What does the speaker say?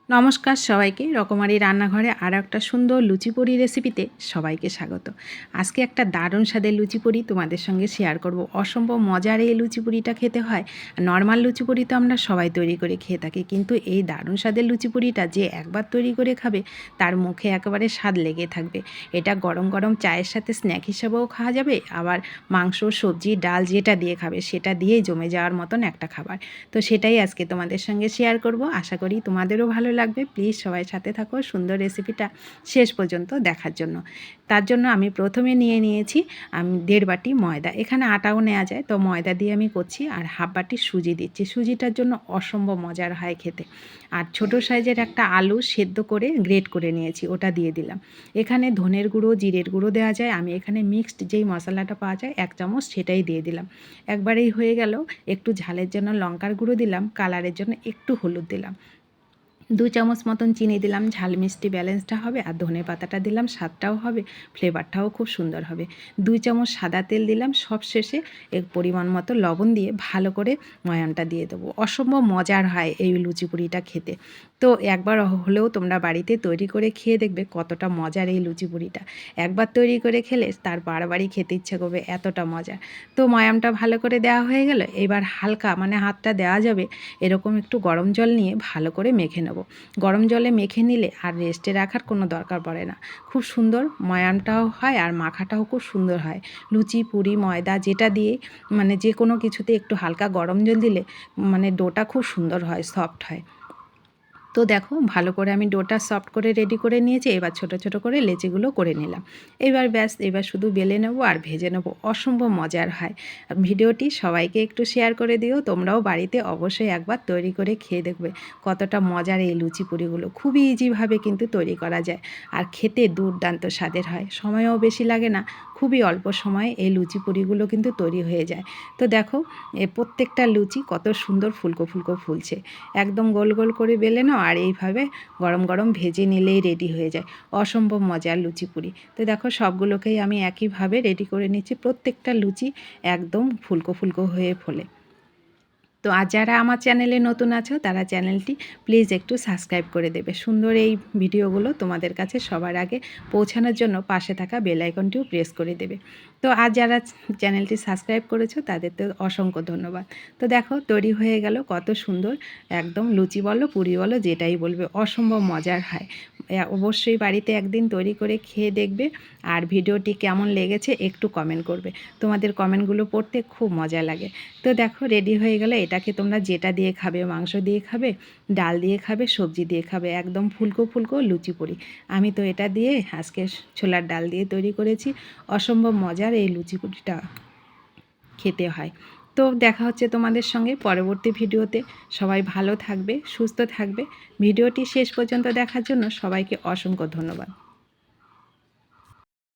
নমস্কার সবাইকে, রকমারি রান্নাঘরে আরও একটা সুন্দর লুচিপুরি রেসিপিতে সবাইকে স্বাগত। আজকে একটা দারুণ স্বাদের লুচিপুরি তোমাদের সঙ্গে শেয়ার করব। অসম্ভব মজার এই লুচিপুরিটা খেতে হয়। নর্মাল লুচিপুরি তো আমরা সবাই তৈরি করে খেয়ে থাকি, কিন্তু এই দারুণ স্বাদের লুচিপুরিটা যে একবার তৈরি করে খাবে তার মুখে একেবারে স্বাদ লেগে থাকবে। এটা গরম গরম চায়ের সাথে স্ন্যাক হিসেবেও খাওয়া যাবে, আবার মাংস, সবজি, ডাল যেটা দিয়ে খাবে সেটা দিয়েই জমে যাওয়ার মতন একটা খাবার। তো সেটাই আজকে তোমাদের সঙ্গে শেয়ার করব। আশা করি তোমাদেরও ভালো লাগবে। প্লিজ সবাই সাথে থাকো সুন্দর রেসিপিটা শেষ পর্যন্ত দেখার জন্য। তার জন্য আমি প্রথমে নিয়েছি আমি 1.5 বাটি ময়দা। এখানে আটাও নেওয়া যায়, তো ময়দা দিয়ে আমি করছি, আর 1/2 বাটি সুজি দিচ্ছি। সুজিটার জন্য অসম্ভব মজার হয় খেতে। আর ছোট সাইজের একটা আলু সেদ্ধ করে গ্রেট করে নিয়েছি, ওটা দিয়ে দিলাম। এখানে ধনের গুঁড়ো, জিরের গুঁড়ো দেওয়া যায়, আমি এখানে মিক্সড যেই মশলাটা পাওয়া যায় 1 চামচ সেটাই দিয়ে দিলাম। একবারেই হয়ে গেল। একটু ঝালের জন্য লঙ্কার গুঁড়ো দিলাম, কালারের জন্য একটু হলুদ দিলাম, 2 চামচ মতন চিনি দিলাম, ঝাল মিষ্টি ব্যালেন্সটা হবে, আর ধনে পাতাটা দিলাম, স্বাদটাও হবে, ফ্লেভারটাও খুব সুন্দর হবে। 2 চামচ সাদা তেল দিলাম, সব শেষে এর পরিমাণ মতো লবণ দিয়ে ভালো করে ময়ানটা দিয়ে দেবো। অসম্ভব মজার হয় এই লুচিপুরিটা খেতে। তো একবার হলেও তোমরা বাড়িতে তৈরি করে খেয়ে দেখবে কতটা মজার এই লুচিপুরিটা। একবার তৈরি করে খেলে তার বারবারই খেতে ইচ্ছে করবে, এতটা মজার। তো ময়ামটা ভালো করে দেওয়া হয়ে গেল। এবার হালকা হাতটা দেওয়া যাবে এরকম একটু গরম জল নিয়ে ভালো করে মেখে নেব। গরম জলে মেখে নিলে আর রেস্টে রাখার কোনো দরকার পড়ে না। খুব সুন্দর ময়ামটাও হয় আর মাখাটাও খুব সুন্দর হয়। লুচি, পুরি, ময়দা যেটা দিয়ে যে কোনো কিছুতে একটু হালকা গরম জল দিলে ডোটা খুব সুন্দর হয়, সফট হয়। তো দেখো ভালো করে আমি ডোটা সফট করে রেডি করে নিয়েছি। এবার ছোট ছোট করে লেচিগুলো করে নিলাম। এবার ব্যাস, এবার শুধু বেলে নেবো আর ভেজে নেবো। অসম্ভব মজার হয়। ভিডিওটি সবাইকে একটু শেয়ার করে দিও। তোমরাও বাড়িতে অবশ্যই একবার তৈরি করে খেয়ে দেখবে কতটা মজার এই লুচি পুরিগুলো। খুবই ইজিভাবে কিন্তু তৈরি করা যায়, আর খেতে দুর্দান্ত স্বাদের হয়। সময়ও বেশি লাগে না, খুবই অল্প সময়ে এই লুচি পুরিগুলো কিন্তু তৈরি হয়ে যায়। তো দেখো প্রত্যেকটা লুচি কত সুন্দর ফুলকো ফুলকো ফুলছে। একদম গোল গোল করে বেলে নাও, আর এইভাবে গরম গরম ভেজে নিলেই রেডি হয়ে যায়। অসম্ভব মজার লুচি পুরি। তো দেখো সবগুলোকেই আমি একইভাবে রেডি করে নিচ্ছি। প্রত্যেকটা লুচি একদম ফুলকো ফুলকো হয়ে ফোলে। তো আর যারা আমার চ্যানেলে নতুন আছো তারা চ্যানেলটি প্লিজ একটু সাবস্ক্রাইব করে দেবে। সুন্দর এই ভিডিওগুলো তোমাদের কাছে সবার আগে পৌঁছানোর জন্য পাশে থাকা বেল আইকনটিও প্রেস করে দেবে। তো আর যারা চ্যানেলটি সাবস্ক্রাইব করেছো তাদের তো অসংখ্য ধন্যবাদ। তো দেখো তৈরি হয়ে গেল কত সুন্দর, একদম লুচি বলো পুরি বলো যেটাই বলবে, অসম্ভব মজার হয়। অবশ্যই বাড়িতে একদিন তৈরি করে খেয়ে দেখবে, আর ভিডিওটি কেমন লেগেছে একটু কমেন্ট করবে। তোমাদের কমেন্টগুলো পড়তে খুব মজা লাগে। তো দেখো রেডি হয়ে গেলে এটাকে তোমরা যেটা দিয়ে খাবে, মাংস দিয়ে খাবে, ডাল দিয়ে খাবে, সবজি দিয়ে খাবে, একদম ফুলকো ফুলকো লুচি পুরি। আমি তো এটা দিয়ে আজকে ছোলার ডাল দিয়ে তৈরি করেছি। অসম্ভব মজার এই লুচি পুরিটা খেতে হয়। তো দেখা হচ্ছে তোমাদের সঙ্গে পরবর্তী ভিডিওতে। সবাই ভালো থাকবে, সুস্থ থাকবে। ভিডিওটি শেষ পর্যন্ত দেখার জন্য সবাইকে অসংখ্য ধন্যবাদ।